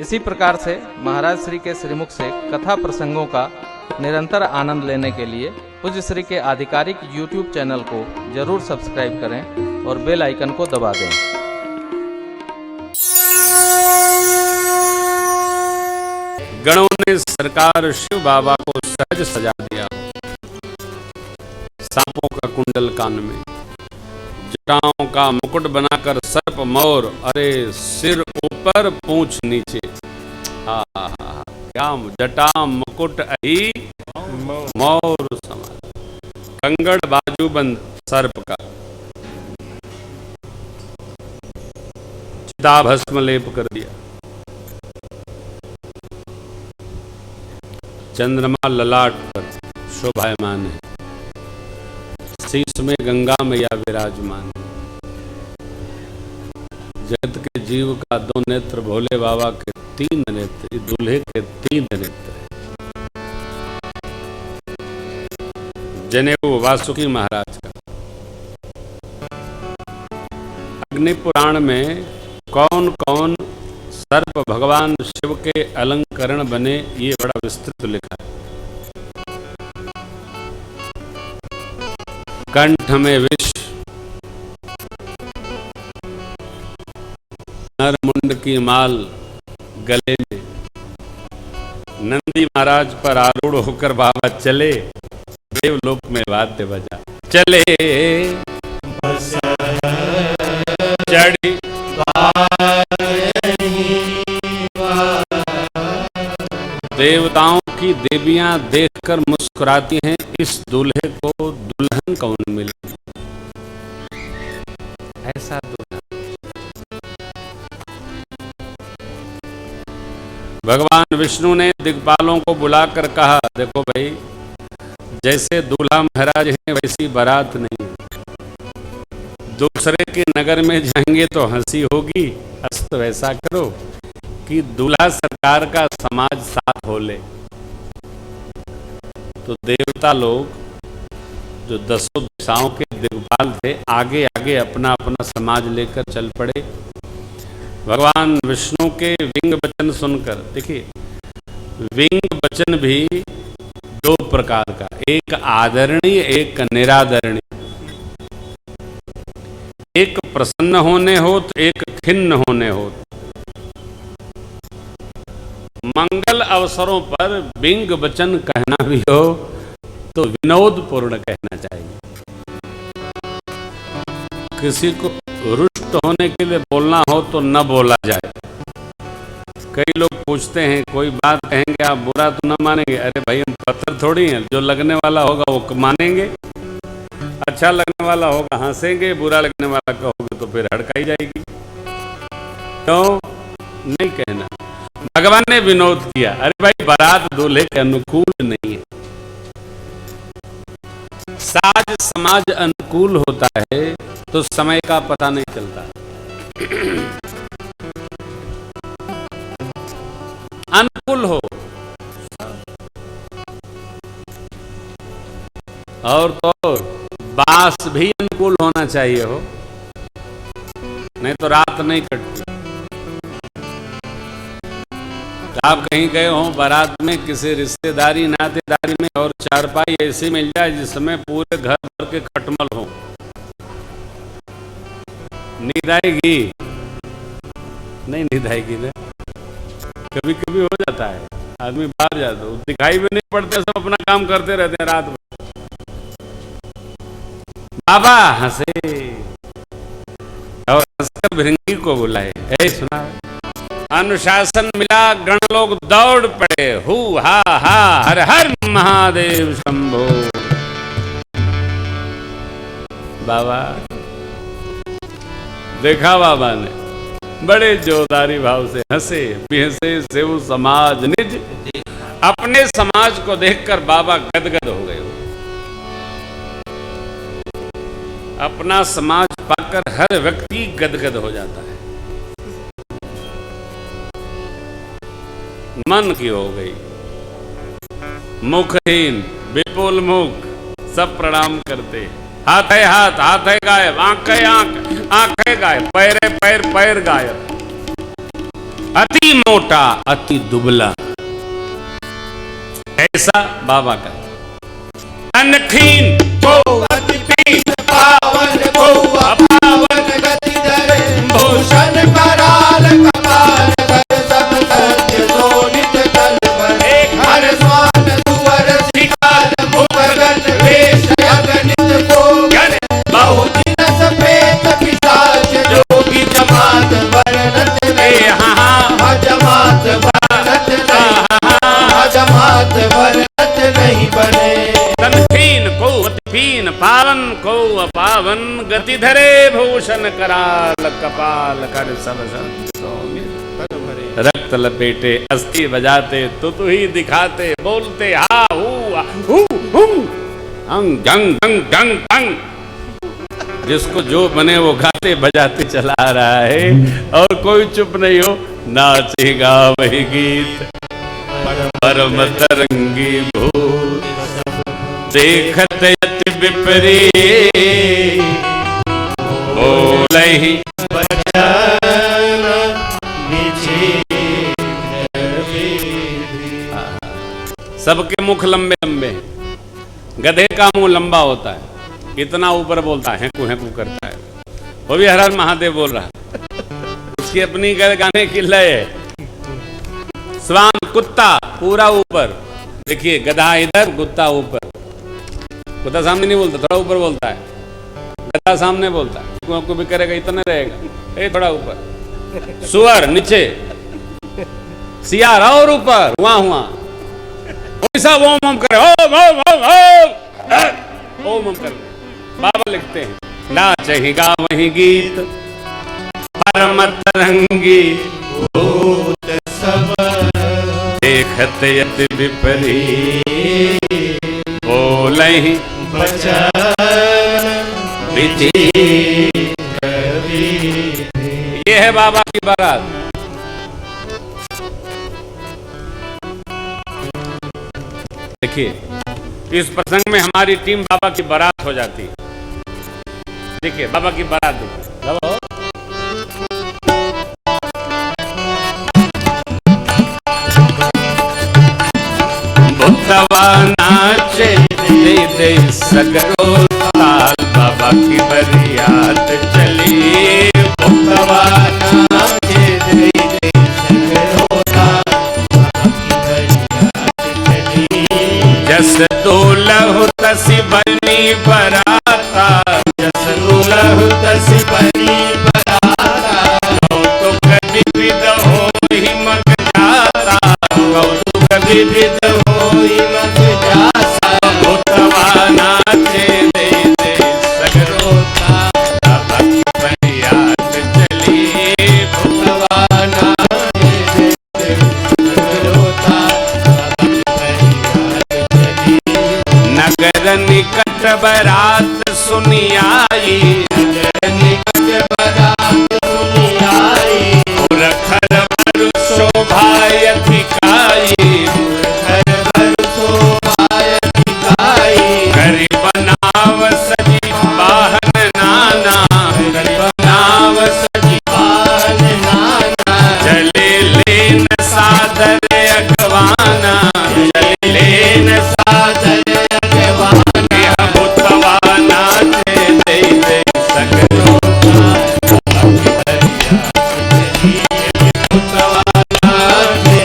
इसी प्रकार से महाराज श्री के श्रीमुख से कथा प्रसंगों का निरंतर आनंद लेने के लिए पूज्य श्री के आधिकारिक YouTube चैनल को जरूर सब्सक्राइब करें और बेल आइकन को दबा दें। गणों ने सरकार शिव बाबा को सहज सजा दिया, सांपों का कुंडल कान में, जटाओं का मुकुट बनाकर सर्प मोर, अरे सिर ऊपर पूंछ नीचे। क्या जटा मुकुट अही मोर समान, कंगड़ बाजूबंद सर्प का, चिताभस्म लेप कर दिया, चंद्रमा ललाट पर शोभायमान है, शीश में गंगा मैया विराजमान है। जगत के जीव का 2 नेत्र, भोले बाबा के 3 नेत्र, दूल्हे के 3 नेत्र है। जनेऊ वासुकी महाराज का। अग्नि पुराण में कौन कौन सर्प भगवान शिव के अलंकरण बने, ये बड़ा विस्तृत लिखा है। कंठ में विष, नरमुंड की माल गले में, नंदी महाराज पर आरूढ़ होकर बाबा चले, देवलोक में वाद्य बजा, चले चढ़ी देवताओं की देवियां देखकर मुस्कुराती हैं, इस दूल्हे को दुल्हन कौन मिले, ऐसा दूल्हा। भगवान विष्णु ने दिग्पालों को बुलाकर कहा, देखो भाई, जैसे दूल्हा महाराज हैं वैसी बारात नहीं। दूसरे के नगर में जाएंगे तो हंसी होगी, अस्त वैसा करो कि दूल्हा सरकार का समाज साथ हो ले। तो देवता लोग जो 10 दिशाओं के दिग्पाल थे, आगे आगे अपना अपना समाज लेकर चल पड़े। भगवान विष्णु के विंग वचन सुनकर, देखिए विंग वचन भी 2 प्रकार का, एक आदरणीय एक निरादरणीय। एक प्रसन्न होने हो तो एक खिन्न होने हो। मंगल अवसरों पर विंग वचन कहना भी हो तो विनोदपूर्ण कहना चाहिए। किसी को रुष्ट होने के लिए बोलना हो तो न बोला जाए। कई लोग पूछते हैं, कोई बात कहेंगे आप बुरा तो न मानेंगे? अरे भाई, हम पत्थर थोड़ी हैं, जो लगने वाला होगा वो मानेंगे, अच्छा लगने वाला होगा हंसेंगे, बुरा लगने वाला कहोगे तो फिर हड़काई जाएगी। तो नहीं कहना। भगवान ने विनोद किया, अरे भाई बारात दूल्हे के अनुकूल नहीं है। साज समाज अनुकूल होता है तो समय का पता नहीं चलता। अनुकूल हो और तो बास भी अनुकूल होना चाहिए हो, नहीं तो रात नहीं कटती। आप कहीं गए हो बारात में, किसी रिश्तेदारी नातेदारी में, और चारपाई ऐसी मिल जाए जिसमें पूरे घर भर के खटमल हो, नींद आएगी? नहीं नींद आएगी ना। कभी कभी हो जाता है, आदमी बाहर जाता है, दिखाई भी नहीं पड़ते, सब अपना काम करते रहते हैं रात भर। बाबा हंसे और हंसकर भृंगी को बुलाए, ऐ सुना, अनुशासन मिला, गण लोग दौड़ पड़े, हु हा हा, हर हर महादेव शंभो। बाबा देखा, बाबा ने बड़े जोरदारी भाव से हंसे, बिहसे सेव समाज निज, अपने समाज को देखकर बाबा गदगद हो गए। अपना समाज पाकर हर व्यक्ति गदगद हो जाता है। मन की हो गई, मुखहीन विपुल मुख, सब प्रणाम करते, हाथ है हाथ, हाथ है गायब, आंख है आंख, आंख है गायब, पैर है पैर, पैर गायब। अति मोटा अति दुबला, ऐसा बाबा का। अनखीन को अति पीन, पावन को अपावन गति धरे, भूषण कराल कपाल कर सब सत्य शोभित कल पर। हर स्वान सुवर श्रीकाल मुखगन वेश अगणित भोगन, बहु दिन सफेद पिशाच जोगी जमात वर्णत नहीं। जमात वर्णत नहीं, जमात वर्णत नहीं बने। तनखीन को अतिपीन, पावन को अपावन गति धरे, भूषण कराल कपाल कर सब रक्त लपेटे, अस्थि बजाते, तू ही दिखाते, बोलते हा हू अंग जंग जंग जंग जंग। जिसको जो बने वो गाते बजाते चला रहा है, और कोई चुप नहीं हो, नाचेगा वही गीत परम तरंगी भूत। देखत यति विपरीत, बोलहि वचन सबके मुख लंबे लंबे हैं, गधे का मुंह लंबा होता है, इतना ऊपर बोलता है, हैकू करता है। वो भी हर हर महादेव बोल रहा है, उसकी अपनी गाने की लय है। स्वान कुत्ता पूरा ऊपर, देखिए गधा इधर कुत्ता ऊपर। कुत्ता सामने नहीं बोलता, थोड़ा ऊपर बोलता है, गधा सामने बोलता है, आपको भी करेगा इतना रहेगा, थोड़ा ऊपर। सुअर नीचे, सियार और ऊपर, वहां वैसा ओम ओम करे, ओम ओम ओम ओम ओम ओम कर। बाबा लिखते हैं, नाचहि गावहि गीत परम तरंगी भूत सब देखत यति विपरीत, बोलहि वचन विचित्र। ये है बाबा की बारात। देखिए, इस प्रसंग में हमारी टीम बाबा की बारात हो जाती है। देखिए बाबा की बारात देखिए, बुद्धवा नाचे दे दे सगरो ताल, बाबा की बरियात चली। बुद्धवा नाचे दे दे सगरो ताल, बाबा की बरियात चली। जस दुलहु तसी बनी बराता, जस दुलहु तसी बनी बराता। कौतुक विविध होहि मग जाता, कौतुक विविध होहि मग जाता। बुद्धवा नाचे दे दे सगरो ताल, बाबा की बरियात चली। बुद्धवा नाचे दे दे सगरो ताल, बाबा की बरियात चली। नगर निकट बरात सुनी आई, नगर निकट बरात सुनी आई। रखर वर शोभाय अधिकाई, घर भर शोभाय अधिकाई। करी बनाव सजी वाहन नाना, करी बनाव सजी वाहन नाना। चले लेन सादर अगवाना, चले लेन सादर अगवाना। बुद्धवा नाचे दे दे सगरो ताल, बुद्धवा नाचे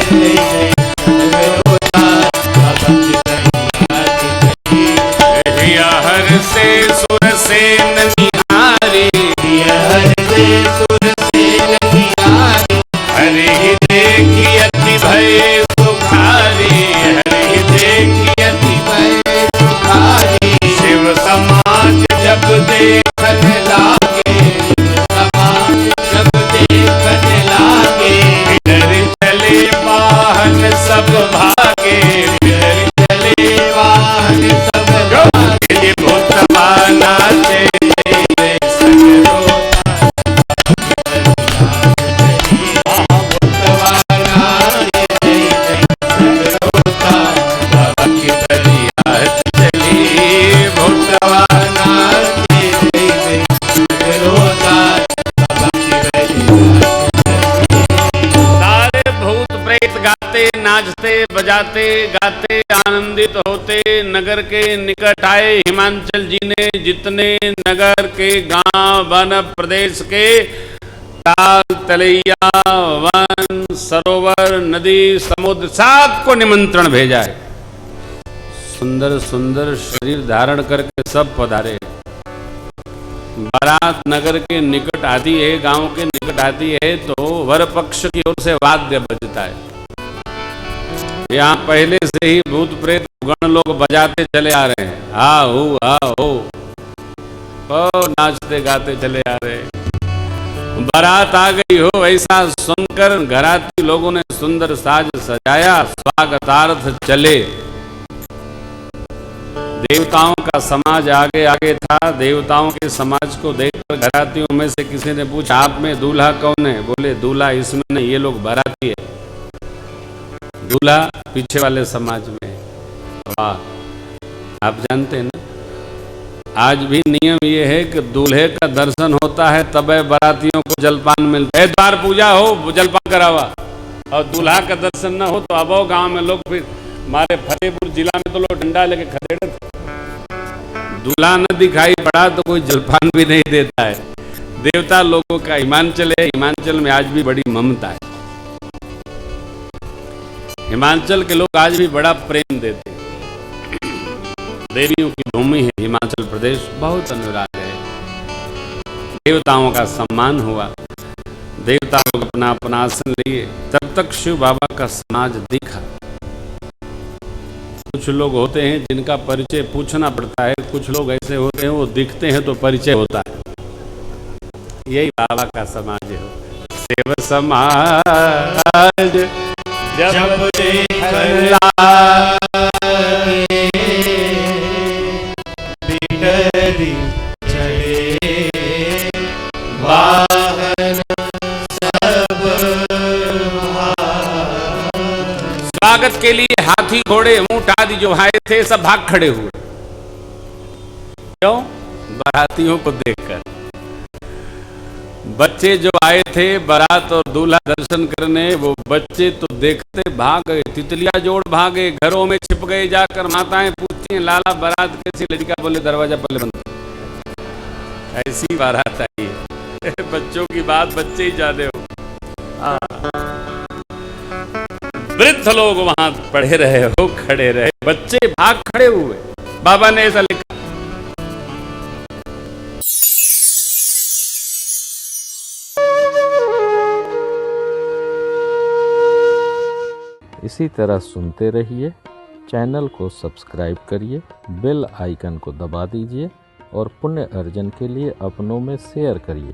नाचते बजाते गाते आनंदित होते नगर के निकट आए। हिमांचल जी ने जितने नगर के गांव वन प्रदेश के ताल तलैया वन सरोवर नदी समुद्र सबको निमंत्रण भेजा है। सुंदर सुंदर शरीर धारण करके सब पधारे। बारात नगर के निकट आती है, गांव के निकट आती है तो वर पक्ष की ओर से वाद्य बजता है। यहाँ पहले से ही भूत प्रेत गण लोग बजाते चले आ रहे हैं, हा हो नाचते गाते चले आ रहे हैं। बारात आ गई हो ऐसा सुनकर घराती लोगों ने सुंदर साज सजाया, स्वागतार्थ चले। देवताओं का समाज आगे आगे था। देवताओं के समाज को देखकर घरातियों में से किसी ने पूछा, आप में दूल्हा कौन है? बोले दूल्हा इसमें नहीं, ये लोग बाराती है, दूल्हा पीछे वाले समाज में। वाह, आप जानते हैं ना, आज भी नियम ये है कि दूल्हे का दर्शन होता है तब बारातियों को जलपान मिलता है। द्वार पूजा हो जलपान करावा, और दूल्हा का दर्शन न हो तो अब गांव में लोग फिर हमारे फतेहपुर जिला में तो लोग डंडा लेके खड़े रहते। दूल्हा न दिखाई पड़ा तो कोई जलपान भी नहीं देता है। देवता लोगों का हिमांचल है, हिमांचल में आज भी बड़ी ममता है। हिमाचल के लोग आज भी बड़ा प्रेम देते हैं। देवियों की भूमि है हिमाचल प्रदेश, बहुत अनुराग है। देवताओं का सम्मान हुआ, देवता लोग अपना अपना आसन लिए। तब तक शिव बाबा का समाज दिखा। कुछ लोग होते हैं जिनका परिचय पूछना पड़ता है, कुछ लोग ऐसे होते हैं वो दिखते हैं तो परिचय होता है। यही बाबा का समाज है। सेव समाज जब देखला बिटरी चढ़े वाहन सब स्वागत के लिए हाथी घोड़े ऊंट आदि जो आए थे सब भाग खड़े हुए। क्यों? बारातियों को देखकर। बच्चे जो आए थे बारात और दूल्हा दर्शन करने, वो बच्चे तो देखते भाग गए, तितलियां जोड़ भागे, घरों में छिप गए। जाकर माताएं पूछती हैं, लाला बारात कैसी? लड़का बोले दरवाजा पहले बंद। ऐसी बारात आई है। बच्चों की बात बच्चे ही जाने हो। वृद्ध लोग वहां पड़े रहे हो, खड़े रहे, बच्चे भाग खड़े हुए। बाबा ने ऐसा लिखा। इसी तरह सुनते रहिए। चैनल को सब्सक्राइब करिए, बेल आइकन को दबा दीजिए और पुण्य अर्जन के लिए अपनों में शेयर करिए।